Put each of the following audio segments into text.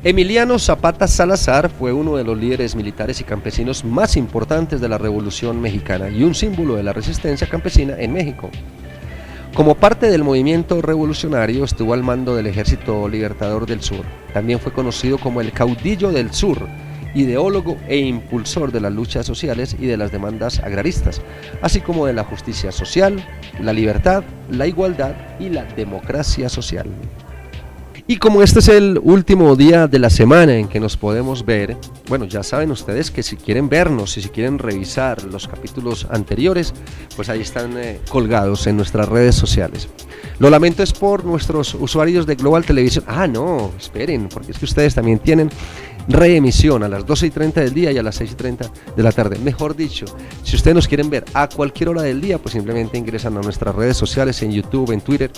Emiliano Zapata Salazar fue uno de los líderes militares y campesinos más importantes de la Revolución Mexicana y un símbolo de la resistencia campesina en México. Como parte del movimiento revolucionario estuvo al mando del Ejército Libertador del Sur. También fue conocido como el caudillo del Sur, ideólogo e impulsor de las luchas sociales y de las demandas agraristas, así como de la justicia social, la libertad, la igualdad y la democracia social. Y como este es el último día de la semana en que nos podemos ver, bueno, ya saben ustedes que si quieren vernos y si quieren revisar los capítulos anteriores, pues ahí están colgados en nuestras redes sociales. Lo lamento es por nuestros usuarios de Global Televisión. Ah, no, esperen, porque es que ustedes también tienen reemisión a las 12:30 del día y a las 6:30 de la tarde. Mejor dicho, si ustedes nos quieren ver a cualquier hora del día, pues simplemente ingresan a nuestras redes sociales en YouTube, en Twitter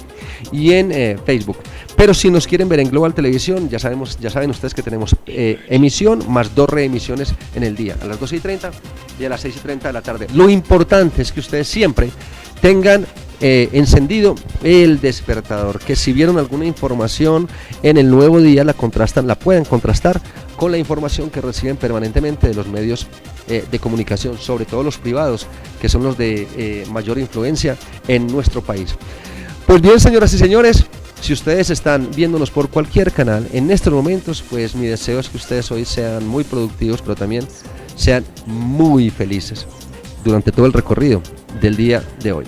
y en Facebook. Pero si nos quieren ver en Global Televisión, ya saben ustedes que tenemos emisión más 2 reemisiones en el día, a las 12:30 y a las 6:30 de la tarde. Lo importante es que ustedes siempre tengan encendido el despertador, que si vieron alguna información en el nuevo día la pueden contrastar con la información que reciben permanentemente de los medios de comunicación, sobre todo los privados, que son los de mayor influencia en nuestro país. Pues bien, señoras y señores, si ustedes están viéndonos por cualquier canal en estos momentos, pues mi deseo es que ustedes hoy sean muy productivos, pero también sean muy felices durante todo el recorrido del día de hoy.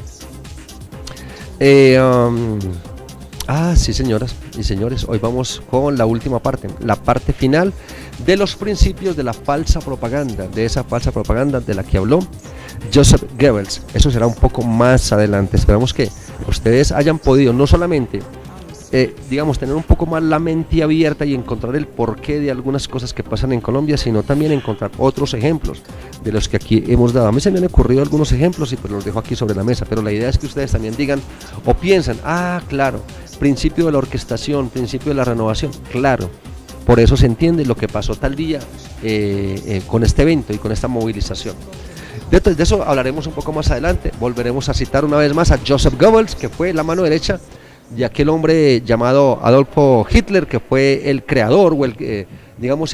Sí, señoras y señores, hoy vamos con la última parte, la parte final de los principios de la falsa propaganda, de esa falsa propaganda de la que habló Joseph Goebbels. Eso será un poco más adelante. Esperamos que ustedes hayan podido no solamente tener un poco más la mente abierta y encontrar el porqué de algunas cosas que pasan en Colombia, sino también encontrar otros ejemplos de los que aquí hemos dado. A mí se me han ocurrido algunos ejemplos y pues los dejo aquí sobre la mesa, pero la idea es que ustedes también digan o piensan, claro, principio de la orquestación, principio de la renovación, claro, por eso se entiende lo que pasó tal día con este evento y con esta movilización. De eso hablaremos un poco más adelante. Volveremos a citar una vez más a Joseph Goebbels, que fue la mano derecha de aquel hombre llamado Adolfo Hitler, que fue el creador o el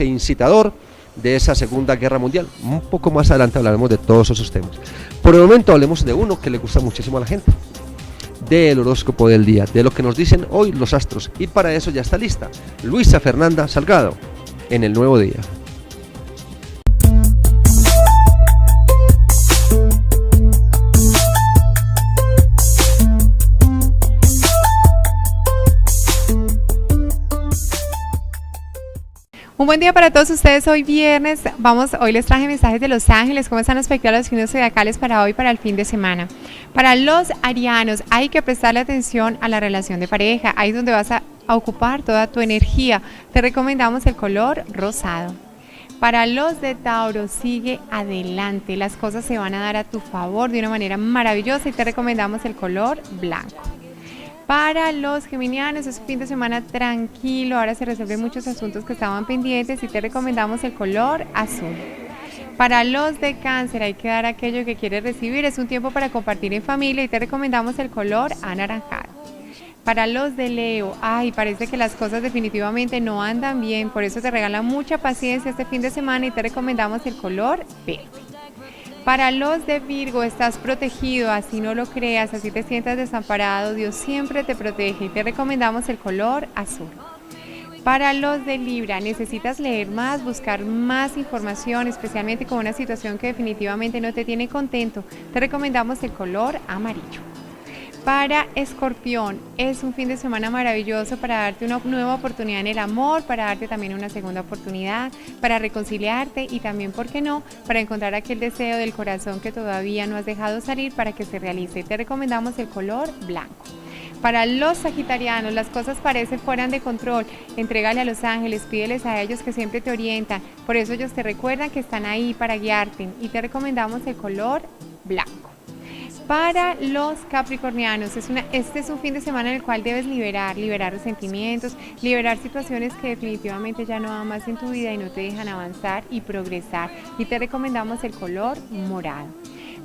incitador de esa Segunda Guerra Mundial. Un poco más adelante hablaremos de todos esos temas. Por el momento hablemos de uno que le gusta muchísimo a la gente, del horóscopo del día, de lo que nos dicen hoy los astros, y para eso ya está lista Luisa Fernanda Salgado en el nuevo día. Un buen día para todos ustedes. Hoy viernes, hoy les traje mensajes de Los Ángeles, cómo están expectativas los signos zodiacales para hoy, para el fin de semana. Para los arianos, hay que prestarle atención a la relación de pareja, ahí es donde vas a ocupar toda tu energía. Te recomendamos el color rosado. Para los de Tauro, sigue adelante, las cosas se van a dar a tu favor de una manera maravillosa y te recomendamos el color blanco. Para los geminianos es un fin de semana tranquilo, ahora se resuelven muchos asuntos que estaban pendientes y te recomendamos el color azul. Para los de Cáncer hay que dar aquello que quieres recibir, es un tiempo para compartir en familia y te recomendamos el color anaranjado. Para los de Leo, parece que las cosas definitivamente no andan bien, por eso te regalan mucha paciencia este fin de semana y te recomendamos el color verde. Para los de Virgo, estás protegido, así no lo creas, así te sientas desamparado, Dios siempre te protege y te recomendamos el color azul. Para los de Libra, necesitas leer más, buscar más información, especialmente con una situación que definitivamente no te tiene contento, te recomendamos el color amarillo. Para Escorpión, es un fin de semana maravilloso para darte una nueva oportunidad en el amor, para darte también una segunda oportunidad, para reconciliarte y también, ¿por qué no?, para encontrar aquel deseo del corazón que todavía no has dejado salir para que se realice. Te recomendamos el color blanco. Para los sagitarianos, las cosas parecen fuera de control. Entrégale a los ángeles, pídeles a ellos que siempre te orientan. Por eso ellos te recuerdan que están ahí para guiarte y te recomendamos el color blanco. Para los capricornianos, este es un fin de semana en el cual debes liberar resentimientos, liberar situaciones que definitivamente ya no van más en tu vida y no te dejan avanzar y progresar. Y te recomendamos el color morado.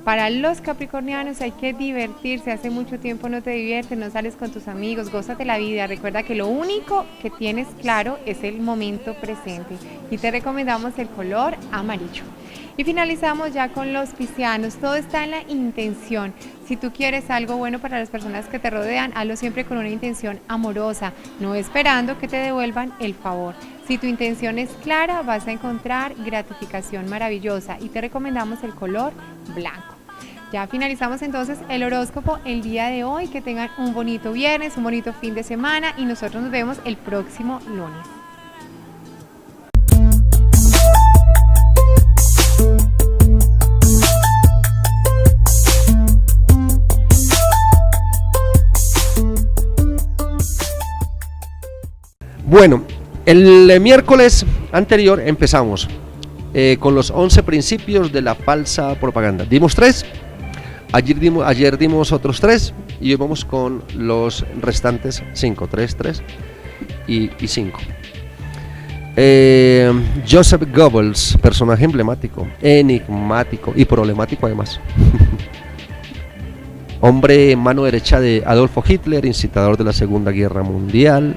Para los capricornianos hay que divertirse, hace mucho tiempo no te diviertes, no sales con tus amigos, gózate la vida, recuerda que lo único que tienes claro es el momento presente y te recomendamos el color amarillo. Y finalizamos ya con los piscianos, todo está en la intención. Si tú quieres algo bueno para las personas que te rodean, hazlo siempre con una intención amorosa, no esperando que te devuelvan el favor. Si tu intención es clara, vas a encontrar gratificación maravillosa y te recomendamos el color blanco. Ya finalizamos entonces el horóscopo el día de hoy, que tengan un bonito viernes, un bonito fin de semana y nosotros nos vemos el próximo lunes. Bueno, el miércoles anterior empezamos con los 11 principios de la falsa propaganda. Dimos 3, ayer dimos otros 3 y hoy vamos con los restantes 5, 3 y 5. Joseph Goebbels, personaje emblemático, enigmático y problemático además. Hombre mano derecha de Adolfo Hitler, incitador de la Segunda Guerra Mundial,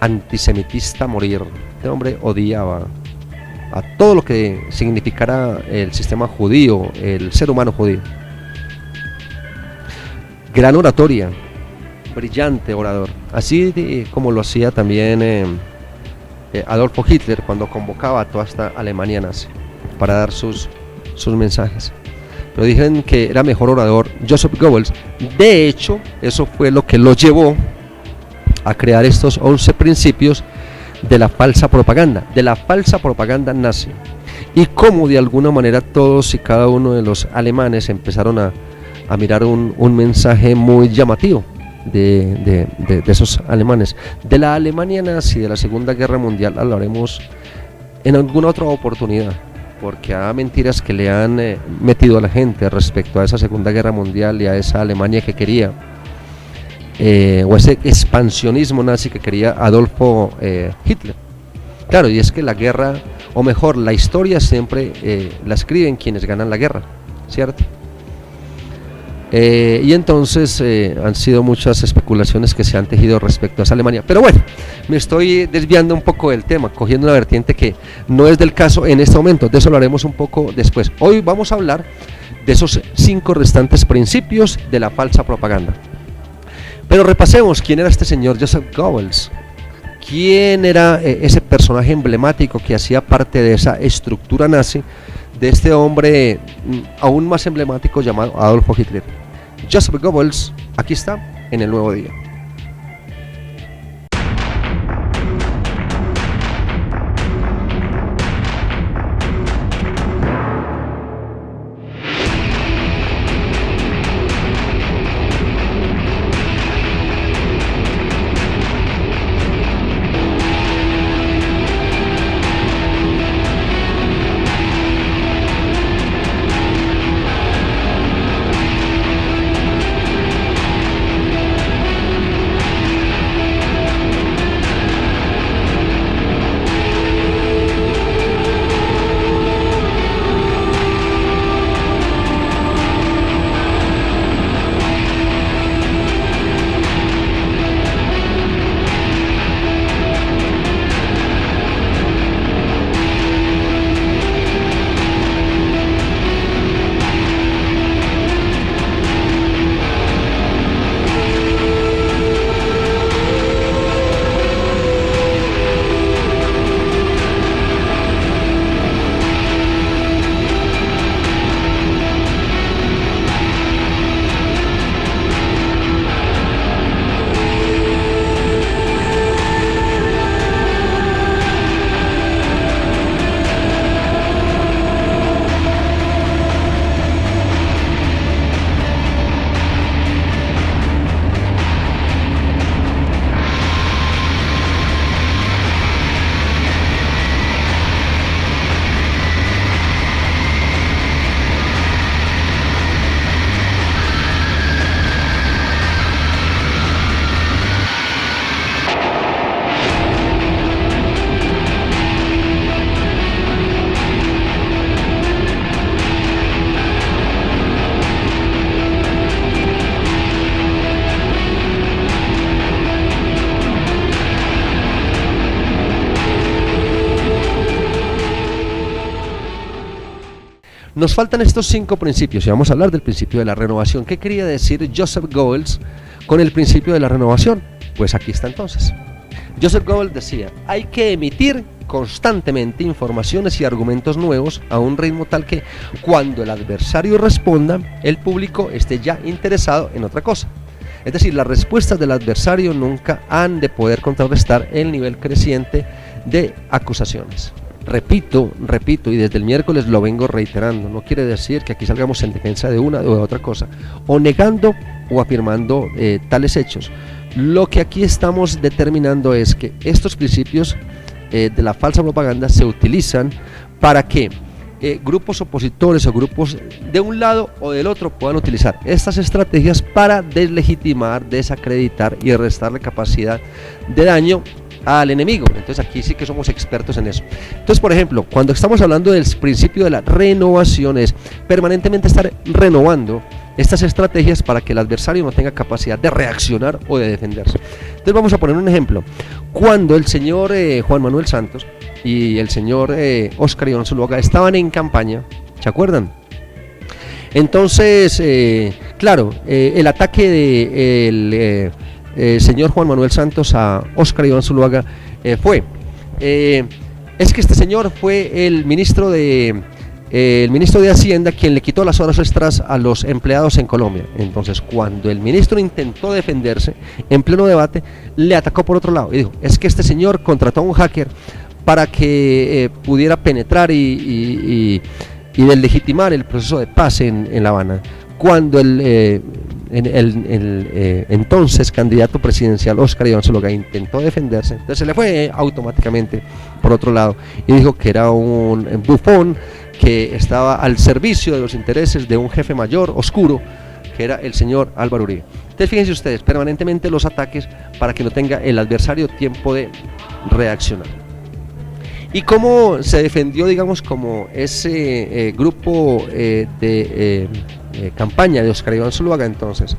antisemitista a morir. Este hombre odiaba a todo lo que significara el sistema judío, el ser humano judío. Gran oratoria, brillante orador, así como lo hacía también Adolfo Hitler cuando convocaba a toda esta Alemania nazi para dar sus mensajes. Pero dijeron que era mejor orador Joseph Goebbels. De hecho, eso fue lo que lo llevó a crear estos 11 principios de la falsa propaganda nazi, y cómo de alguna manera todos y cada uno de los alemanes empezaron a mirar un mensaje muy llamativo de esos alemanes. De la Alemania nazi, de la Segunda Guerra Mundial, hablaremos en alguna otra oportunidad, porque hay mentiras que le han metido a la gente respecto a esa Segunda Guerra Mundial y a esa Alemania que quería, o ese expansionismo nazi que quería Adolfo Hitler. Claro, y es que la guerra, o mejor, la historia siempre la escriben quienes ganan la guerra, ¿cierto? Y entonces han sido muchas especulaciones que se han tejido respecto a esa Alemania. Pero bueno, me estoy desviando un poco del tema, cogiendo una vertiente que no es del caso en este momento. De eso hablaremos un poco después. Hoy vamos a hablar de esos 5 restantes principios de la falsa propaganda. Pero repasemos quién era este señor Joseph Goebbels. ¿Quién era ese personaje emblemático que hacía parte de esa estructura nazi, de este hombre aún más emblemático llamado Adolfo Hitler? Joseph Goebbels, aquí está en el Nuevo Día. Nos faltan estos 5 principios y vamos a hablar del principio de la renovación. ¿Qué quería decir Joseph Goebbels con el principio de la renovación? Pues aquí está entonces. Joseph Goebbels decía, hay que emitir constantemente informaciones y argumentos nuevos a un ritmo tal que cuando el adversario responda, el público esté ya interesado en otra cosa. Es decir, las respuestas del adversario nunca han de poder contrarrestar el nivel creciente de acusaciones. Repito, y desde el miércoles lo vengo reiterando, no quiere decir que aquí salgamos en defensa de una o de otra cosa, o negando o afirmando tales hechos. Lo que aquí estamos determinando es que estos principios de la falsa propaganda se utilizan para que grupos opositores o grupos de un lado o del otro puedan utilizar estas estrategias para deslegitimar, desacreditar y restarle capacidad de daño al enemigo. Entonces aquí sí que somos expertos en eso. Entonces, por ejemplo, cuando estamos hablando del principio de la renovación, es permanentemente estar renovando estas estrategias para que el adversario no tenga capacidad de reaccionar o de defenderse. Entonces vamos a poner un ejemplo. Cuando el señor Juan Manuel Santos y el señor Óscar Iván Zuluaga estaban en campaña, ¿se acuerdan? Entonces, claro, el ataque del señor Juan Manuel Santos a Óscar Iván Zuluaga fue, es que este señor fue el ministro de Hacienda quien le quitó las horas extras a los empleados en Colombia. Entonces, cuando el ministro intentó defenderse en pleno debate, le atacó por otro lado y dijo, es que este señor contrató a un hacker para que pudiera penetrar y deslegitimar el proceso de paz en La Habana. Cuando el entonces candidato presidencial Óscar Iván Zuluaga intentó defenderse, entonces se le fue automáticamente por otro lado y dijo que era un bufón que estaba al servicio de los intereses de un jefe mayor oscuro que era el señor Álvaro Uribe. Entonces fíjense ustedes, permanentemente los ataques para que no tenga el adversario tiempo de reaccionar. ¿Y cómo se defendió, digamos, como ese grupo de campaña de Óscar Iván Zuluaga entonces?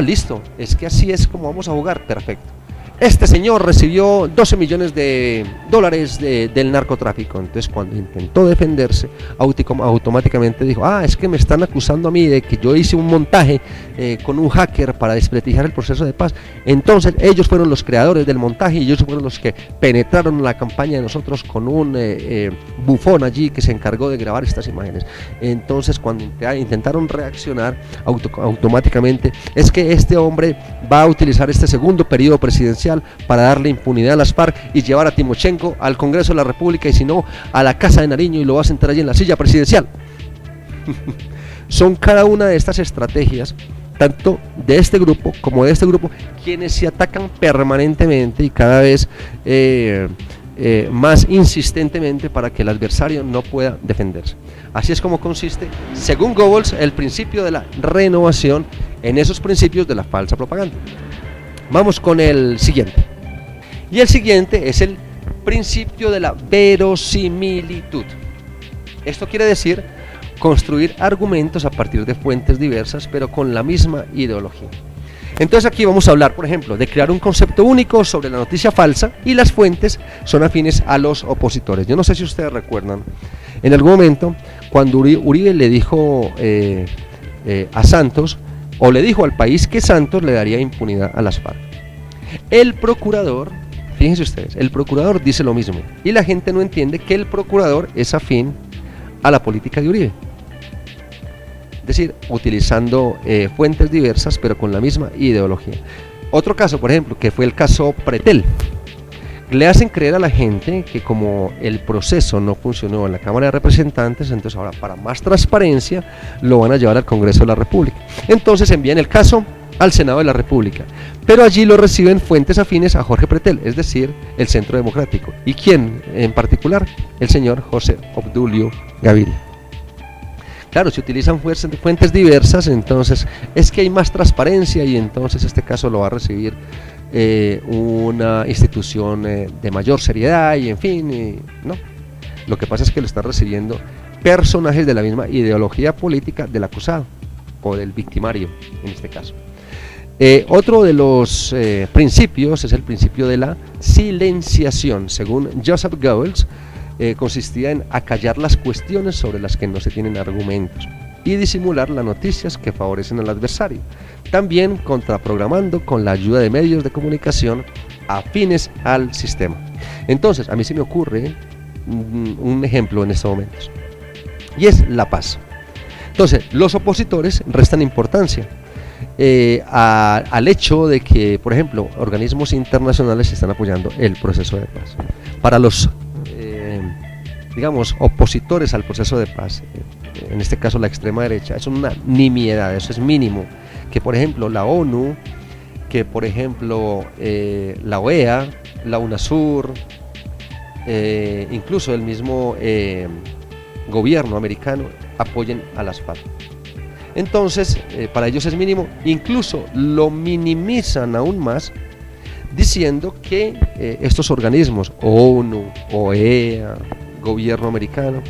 Listo, es que así es como vamos a jugar, perfecto. Este señor recibió 12 millones de dólares del narcotráfico. Entonces cuando intentó defenderse, automáticamente dijo, es que me están acusando a mí de que yo hice un montaje con un hacker para desprestigiar el proceso de paz. Entonces ellos fueron los creadores del montaje y ellos fueron los que penetraron la campaña de nosotros con un bufón allí que se encargó de grabar estas imágenes. Entonces cuando intentaron reaccionar automáticamente, es que este hombre va a utilizar este segundo periodo presidencial para darle impunidad a las FARC y llevar a Timochenko al Congreso de la República y si no a la Casa de Nariño y lo va a sentar allí en la silla presidencial. Son cada una de estas estrategias, tanto de este grupo como de este grupo, quienes se atacan permanentemente y cada vez más insistentemente para que el adversario no pueda defenderse. Así es como consiste, según Goebbels, el principio de la renovación en esos principios de la falsa propaganda. Vamos con el siguiente. Y el siguiente es el principio de la verosimilitud. Esto quiere decir construir argumentos a partir de fuentes diversas, pero con la misma ideología. Entonces aquí vamos a hablar, por ejemplo, de crear un concepto único sobre la noticia falsa y las fuentes son afines a los opositores. Yo no sé si ustedes recuerdan, en algún momento, cuando Uribe le dijo a Santos, o le dijo al país que Santos le daría impunidad a las FARC. El procurador, fíjense ustedes, el procurador dice lo mismo y la gente no entiende que el procurador es afín a la política de Uribe. Es decir, utilizando fuentes diversas pero con la misma ideología. Otro caso, por ejemplo, que fue el caso Pretel. Le hacen creer a la gente que como el proceso no funcionó en la Cámara de Representantes, entonces ahora para más transparencia lo van a llevar al Congreso de la República. Entonces envían el caso al Senado de la República, pero allí lo reciben fuentes afines a Jorge Pretel, es decir, el Centro Democrático. ¿Y quién en particular? El señor José Obdulio Gaviria. Claro, se utilizan fuentes diversas, entonces es que hay más transparencia y entonces este caso lo va a recibir una institución de mayor seriedad y en fin, no. Lo que pasa es que lo están recibiendo personajes de la misma ideología política del acusado o del victimario en este caso. Otro de los principios es el principio de la silenciación. Según Joseph Goebbels, consistía en acallar las cuestiones sobre las que no se tienen argumentos y disimular las noticias que favorecen al adversario, también contraprogramando con la ayuda de medios de comunicación afines al sistema. Entonces, a mí se me ocurre un ejemplo en estos momentos, y es la paz. Entonces, los opositores restan importancia al hecho de que, por ejemplo, organismos internacionales están apoyando el proceso de paz. Para los digamos, opositores al proceso de paz, en este caso la extrema derecha, es una nimiedad, eso es mínimo, que por ejemplo la ONU, que por ejemplo la OEA, la UNASUR, incluso el mismo gobierno americano apoyen a las FARC. Entonces, para ellos es mínimo, incluso lo minimizan aún más, diciendo que estos organismos, ONU, OEA, gobierno americano,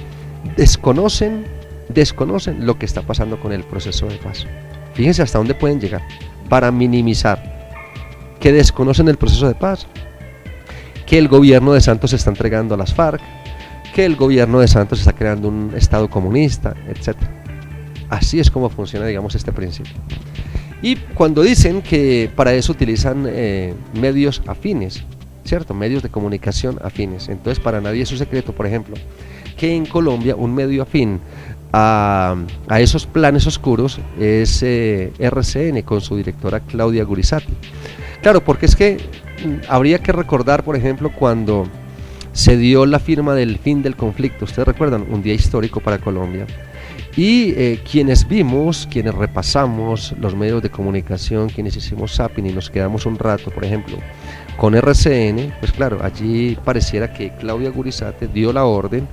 desconocen lo que está pasando con el proceso de paz. Fíjense hasta dónde pueden llegar para minimizar que desconocen el proceso de paz, que el gobierno de Santos se está entregando a las FARC, que el gobierno de Santos está creando un estado comunista, etc. Así es como funciona, digamos, este principio. Y cuando dicen que para eso utilizan medios afines, ¿cierto? Medios de comunicación afines. Entonces, para nadie es un secreto, por ejemplo, que en Colombia un medio afín a esos planes oscuros es RCN, con su directora Claudia Gurizati. Claro, porque es que habría que recordar, por ejemplo, cuando se dio la firma del fin del conflicto. Ustedes recuerdan, un día histórico para Colombia. Y quienes vimos, quienes repasamos los medios de comunicación, quienes hicimos zapping y nos quedamos un rato, por ejemplo, con RCN, pues claro, allí pareciera que Claudia Gurizati dio la orden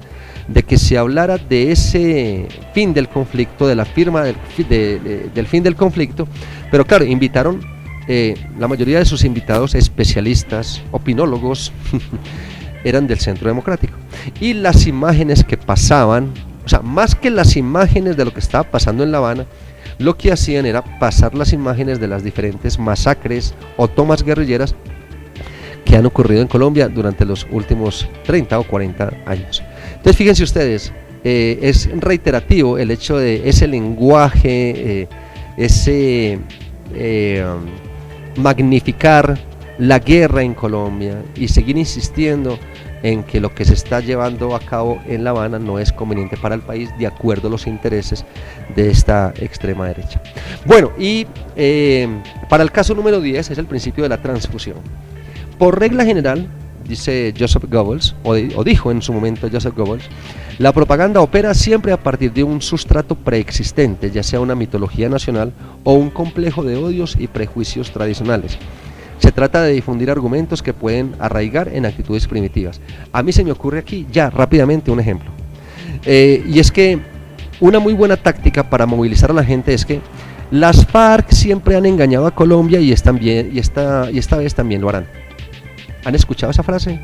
de que se hablara de ese fin del conflicto, de la firma del fin del conflicto, pero claro, invitaron, la mayoría de sus invitados, especialistas, opinólogos, eran del Centro Democrático, y las imágenes que pasaban, o sea, más que las imágenes de lo que estaba pasando en La Habana, lo que hacían era pasar las imágenes de las diferentes masacres o tomas guerrilleras que han ocurrido en Colombia durante los últimos 30 o 40 años. Entonces, fíjense ustedes, es reiterativo el hecho de ese lenguaje, magnificar la guerra en Colombia y seguir insistiendo en que lo que se está llevando a cabo en La Habana no es conveniente para el país de acuerdo a los intereses de esta extrema derecha. Bueno, y para el caso número 10 es el principio de la transfusión. Por regla general, dice Joseph Goebbels, o dijo en su momento Joseph Goebbels, la propaganda opera siempre a partir de un sustrato preexistente, ya sea una mitología nacional o un complejo de odios y prejuicios tradicionales. Se trata de difundir argumentos que pueden arraigar en actitudes primitivas. A mí se me ocurre aquí ya rápidamente un ejemplo. Y es que una muy buena táctica para movilizar a la gente es que las FARC siempre han engañado a Colombia y esta vez también lo harán. ¿Han escuchado esa frase?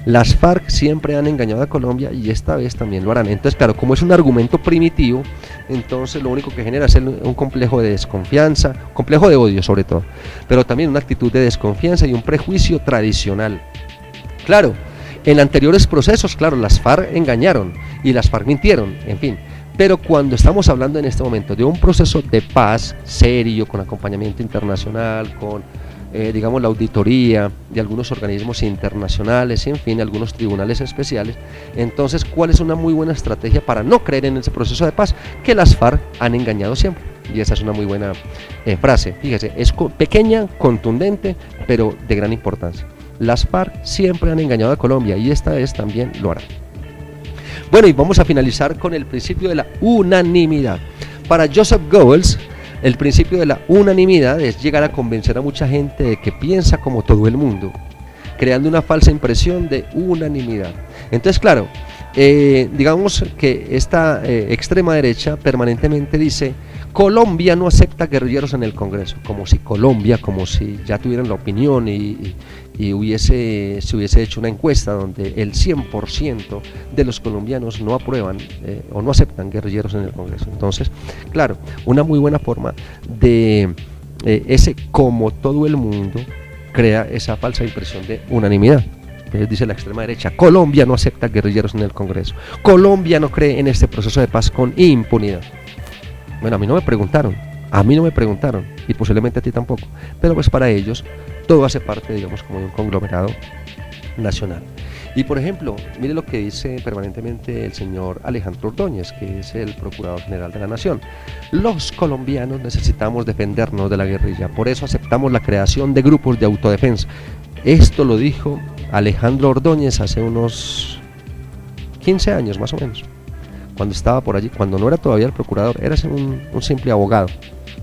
Las FARC siempre han engañado a Colombia y esta vez también lo harán. Entonces, claro, como es un argumento primitivo, entonces lo único que genera es un complejo de desconfianza, complejo de odio sobre todo, pero también una actitud de desconfianza y un prejuicio tradicional. Claro, en anteriores procesos, claro, las FARC engañaron y las FARC mintieron, en fin. Pero cuando estamos hablando en este momento de un proceso de paz serio, con acompañamiento internacional, con digamos la auditoría de algunos organismos internacionales, en fin, algunos tribunales especiales, entonces ¿cuál es una muy buena estrategia para no creer en ese proceso de paz? Que las FARC han engañado siempre, y esa es una muy buena frase, fíjese, es pequeña, contundente, pero de gran importancia. Las FARC siempre han engañado a Colombia y esta vez también lo harán. Bueno, y vamos a finalizar con el principio de la unanimidad. Para Joseph Goebbels, el principio de la unanimidad es llegar a convencer a mucha gente de que piensa como todo el mundo, creando una falsa impresión de unanimidad. Entonces, claro, digamos que esta extrema derecha permanentemente dice: Colombia no acepta guerrilleros en el Congreso, como si ya tuvieran la opinión y se hubiese hecho una encuesta donde el 100% de los colombianos no aprueban o no aceptan guerrilleros en el Congreso. Entonces, claro, una muy buena forma de ese como todo el mundo crea esa falsa impresión de unanimidad. Entonces dice la extrema derecha: Colombia no acepta guerrilleros en el Congreso. Colombia no cree en este proceso de paz con impunidad. Bueno, a mí no me preguntaron, y posiblemente a ti tampoco, pero pues para ellos todo hace parte, digamos, como de un conglomerado nacional. Y por ejemplo, mire lo que dice permanentemente el señor Alejandro Ordóñez, que es el Procurador General de la Nación: los colombianos necesitamos defendernos de la guerrilla, por eso aceptamos la creación de grupos de autodefensa. Esto lo dijo Alejandro Ordóñez hace unos 15 años más o menos, cuando estaba por allí, cuando no era todavía el procurador, era un simple abogado,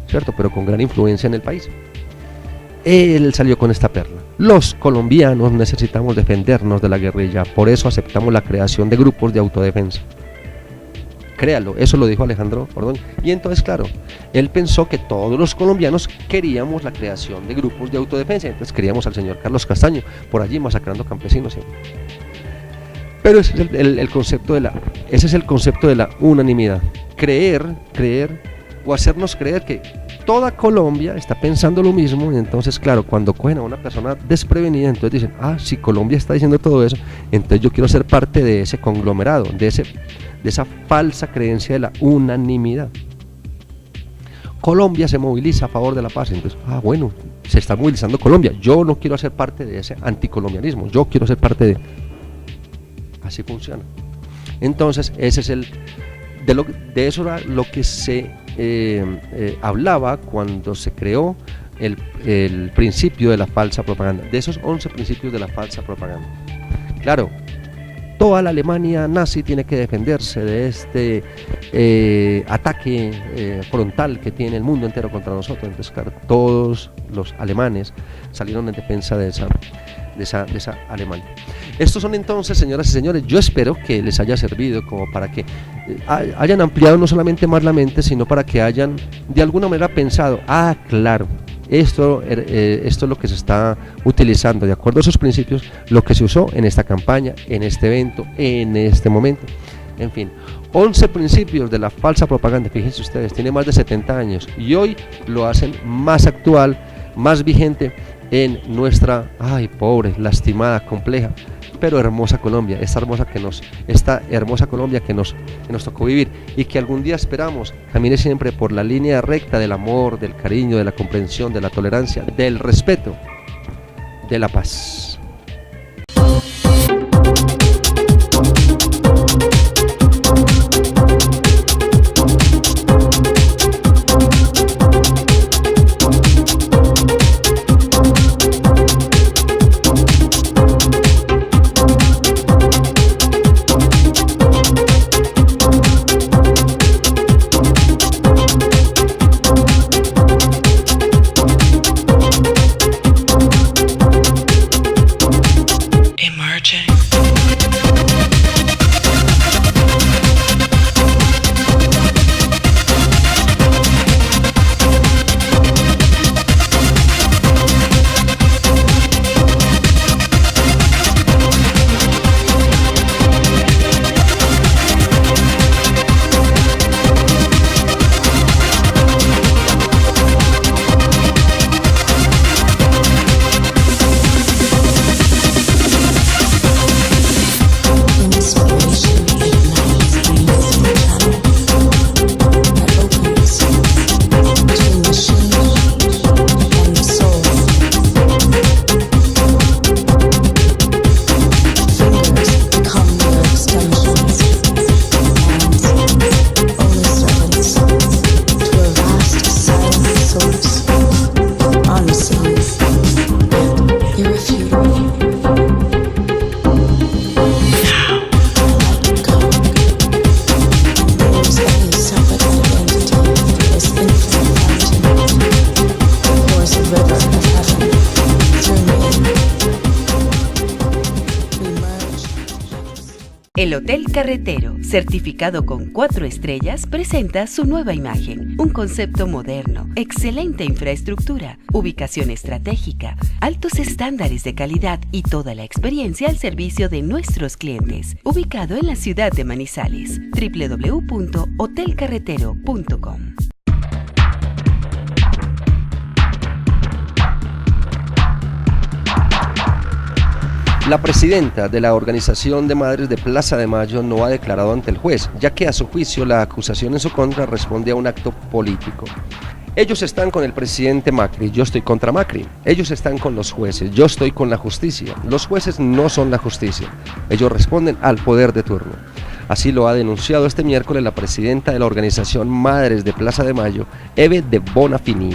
¿cierto? Pero con gran influencia en el país. Él salió con esta perla: los colombianos necesitamos defendernos de la guerrilla, por eso aceptamos la creación de grupos de autodefensa. Créalo, eso lo dijo Alejandro Ordóñez. Y entonces, claro, él pensó que todos los colombianos queríamos la creación de grupos de autodefensa, entonces queríamos al señor Carlos Castaño por allí masacrando campesinos, ¿sí? Pero ese es el concepto de la unanimidad: creer o hacernos creer que toda Colombia está pensando lo mismo. Y entonces, claro, cuando cogen a una persona desprevenida, entonces dicen: si Colombia está diciendo todo eso, entonces yo quiero ser parte de ese conglomerado, de esa falsa creencia de la unanimidad. Colombia se moviliza a favor de la paz, entonces, bueno, se está movilizando Colombia, yo no quiero ser parte de ese anticolombianismo, yo quiero ser parte de... Así funciona. Entonces, ese es de eso era lo que se hablaba cuando se creó el principio de la falsa propaganda, de esos 11 principios de la falsa propaganda. Claro, toda la Alemania nazi tiene que defenderse de este ataque frontal que tiene el mundo entero contra nosotros. Entonces, claro, todos los alemanes salieron en defensa de esa Alemania. Estos son entonces, señoras y señores, yo espero que les haya servido como para que hayan ampliado no solamente más la mente, sino para que hayan de alguna manera pensado: claro, esto es lo que se está utilizando, de acuerdo a esos principios, lo que se usó en esta campaña, en este evento, en este momento. En fin, 11 principios de la falsa propaganda. Fíjense ustedes, tiene más de 70 años y hoy lo hacen más actual, más vigente en nuestra, pobre, lastimada, compleja, pero hermosa Colombia, esta hermosa Colombia que nos tocó vivir y que algún día esperamos camine siempre por la línea recta del amor, del cariño, de la comprensión, de la tolerancia, del respeto, de la paz. El Hotel Carretero, certificado con 4 estrellas, presenta su nueva imagen. Un concepto moderno, excelente infraestructura, ubicación estratégica, altos estándares de calidad y toda la experiencia al servicio de nuestros clientes. Ubicado en la ciudad de Manizales. www.hotelcarretero.com. La presidenta de la Organización de Madres de Plaza de Mayo no ha declarado ante el juez, ya que a su juicio la acusación en su contra responde a un acto político. Ellos están con el presidente Macri, yo estoy contra Macri. Ellos están con los jueces, yo estoy con la justicia. Los jueces no son la justicia, ellos responden al poder de turno. Así lo ha denunciado este miércoles la presidenta de la Organización Madres de Plaza de Mayo, Eve de Bonafini.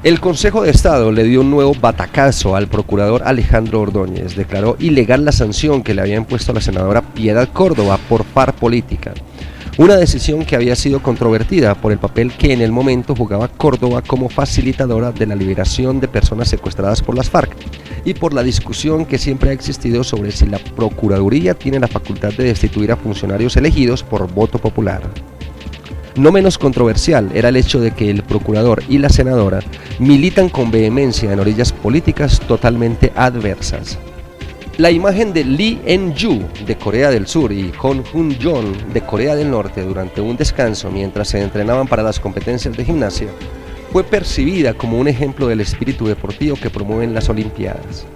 El Consejo de Estado le dio un nuevo batacazo al procurador Alejandro Ordóñez. Declaró ilegal la sanción que le había impuesto a la senadora Piedad Córdoba por par política. Una decisión que había sido controvertida por el papel que en el momento jugaba Córdoba como facilitadora de la liberación de personas secuestradas por las FARC y por la discusión que siempre ha existido sobre si la Procuraduría tiene la facultad de destituir a funcionarios elegidos por voto popular. No menos controversial era el hecho de que el procurador y la senadora militan con vehemencia en orillas políticas totalmente adversas. La imagen de Lee En-ju de Corea del Sur y Kon Hun-jon de Corea del Norte durante un descanso mientras se entrenaban para las competencias de gimnasia fue percibida como un ejemplo del espíritu deportivo que promueven las Olimpiadas.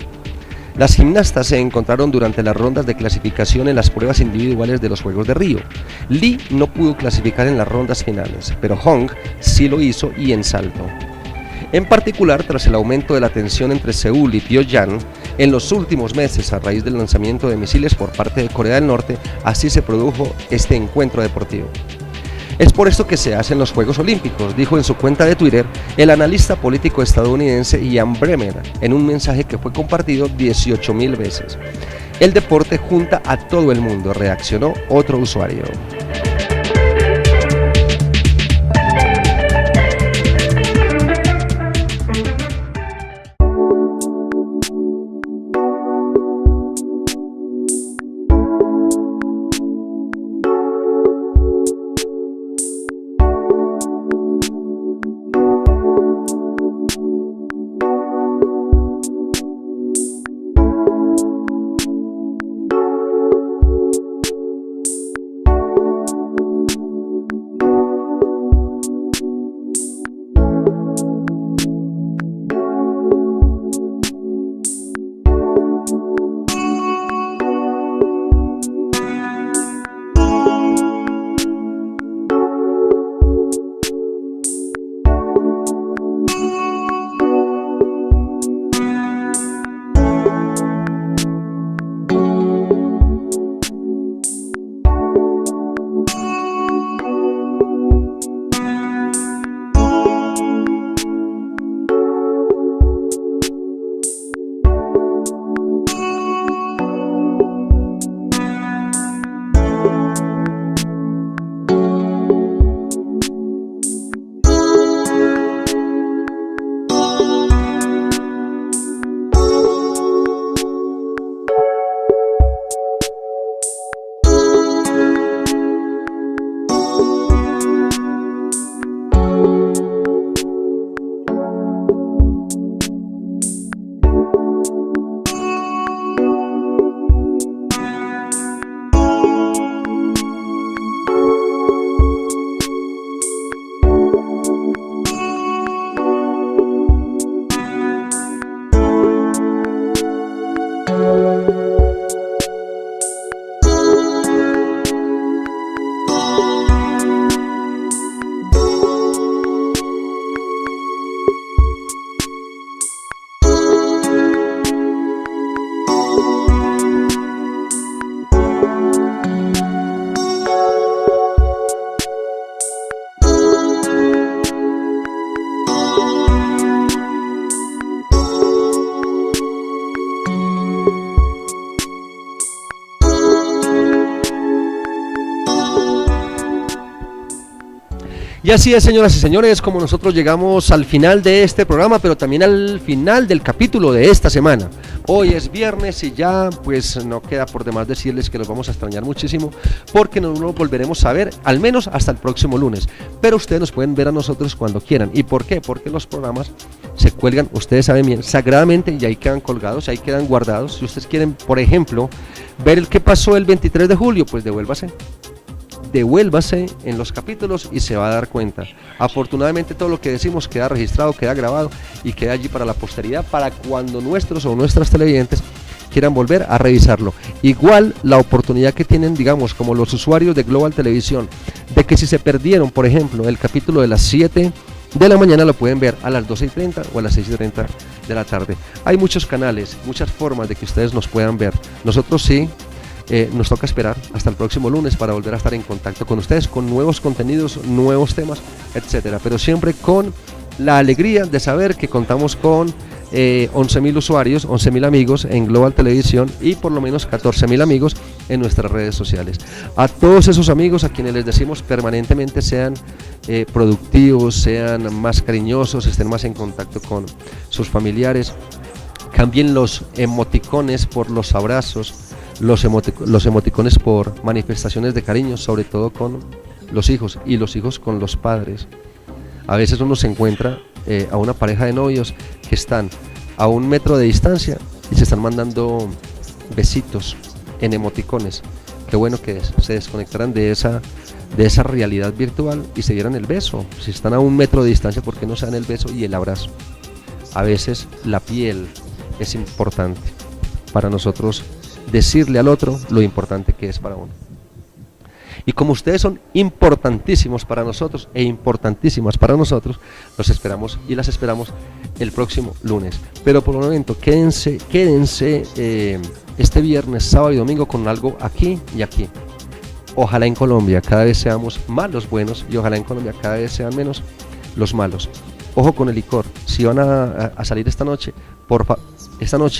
Las gimnastas se encontraron durante las rondas de clasificación en las pruebas individuales de los Juegos de Río. Lee no pudo clasificar en las rondas finales, pero Hong sí lo hizo y en salto. En particular, tras el aumento de la tensión entre Seúl y Pyongyang en los últimos meses a raíz del lanzamiento de misiles por parte de Corea del Norte, así se produjo este encuentro deportivo. Es por esto que se hacen los Juegos Olímpicos, dijo en su cuenta de Twitter el analista político estadounidense Ian Bremmer en un mensaje que fue compartido 18.000 veces. El deporte junta a todo el mundo, reaccionó otro usuario. Y así es, señoras y señores, como nosotros llegamos al final de este programa, pero también al final del capítulo de esta semana. Hoy es viernes y ya pues no queda por demás decirles que los vamos a extrañar muchísimo, porque nos volveremos a ver al menos hasta el próximo lunes. Pero ustedes nos pueden ver a nosotros cuando quieran. ¿Y por qué? Porque los programas se cuelgan, ustedes saben bien, sagradamente, y ahí quedan colgados, ahí quedan guardados. Si ustedes quieren, por ejemplo, ver el que pasó el 23 de julio, pues devuélvase en los capítulos y se va a dar cuenta. Afortunadamente todo lo que decimos queda registrado, queda grabado y queda allí para la posteridad, para cuando nuestros o nuestras televidentes quieran volver a revisarlo. Igual la oportunidad que tienen, digamos, como los usuarios de Global Televisión, de que si se perdieron, por ejemplo, el capítulo de las 7 de la mañana, lo pueden ver a las 12:30 o a las 6:30 de la tarde. Hay muchos canales, muchas formas de que ustedes nos puedan ver. Nosotros sí, nos toca esperar hasta el próximo lunes para volver a estar en contacto con ustedes, con nuevos contenidos, nuevos temas, etcétera, pero siempre con la alegría de saber que contamos con 11.000 usuarios, 11.000 amigos en Global Televisión y por lo menos 14.000 amigos en nuestras redes sociales. A todos esos amigos a quienes les decimos permanentemente sean productivos, sean más cariñosos, estén más en contacto con sus familiares, cambien los emoticones por los abrazos, los emoticones por manifestaciones de cariño, sobre todo con los hijos y los hijos con los padres. A veces uno se encuentra a una pareja de novios que están a 1 metro de distancia y se están mandando besitos en emoticones. Qué bueno que se desconectaran de esa realidad virtual y se dieran el beso. Si están a 1 metro de distancia, ¿por qué no se dan el beso y el abrazo? A veces la piel es importante para nosotros, decirle al otro lo importante que es para uno. Y como ustedes son importantísimos para nosotros e importantísimas para nosotros, los esperamos y las esperamos el próximo lunes. Pero por el momento quédense este viernes, sábado y domingo con algo aquí y aquí. Ojalá en Colombia cada vez seamos más los buenos y ojalá en Colombia cada vez sean menos los malos. Ojo con el licor, si van a salir esta noche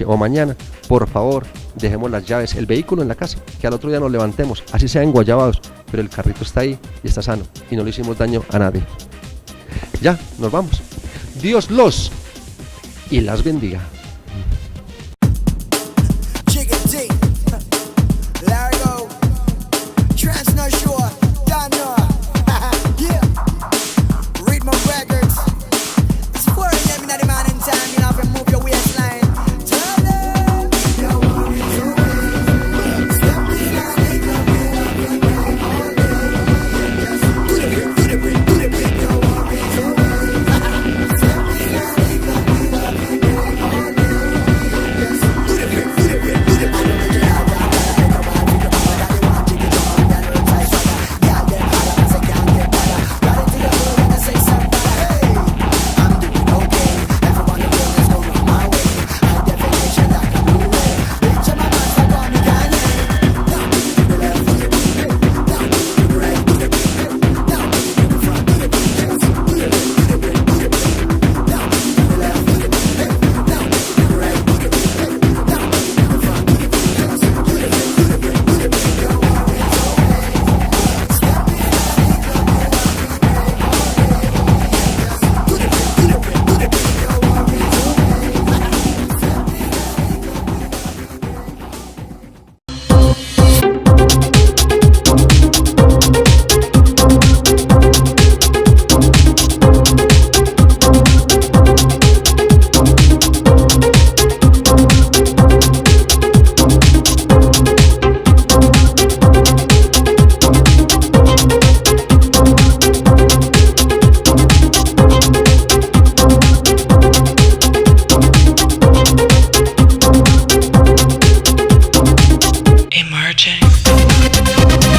o mañana, por favor, dejemos las llaves, el vehículo en la casa, que al otro día nos levantemos, así sea enguayabados, pero el carrito está ahí y está sano y no le hicimos daño a nadie. Ya, nos vamos. Dios los y las bendiga. Emerging.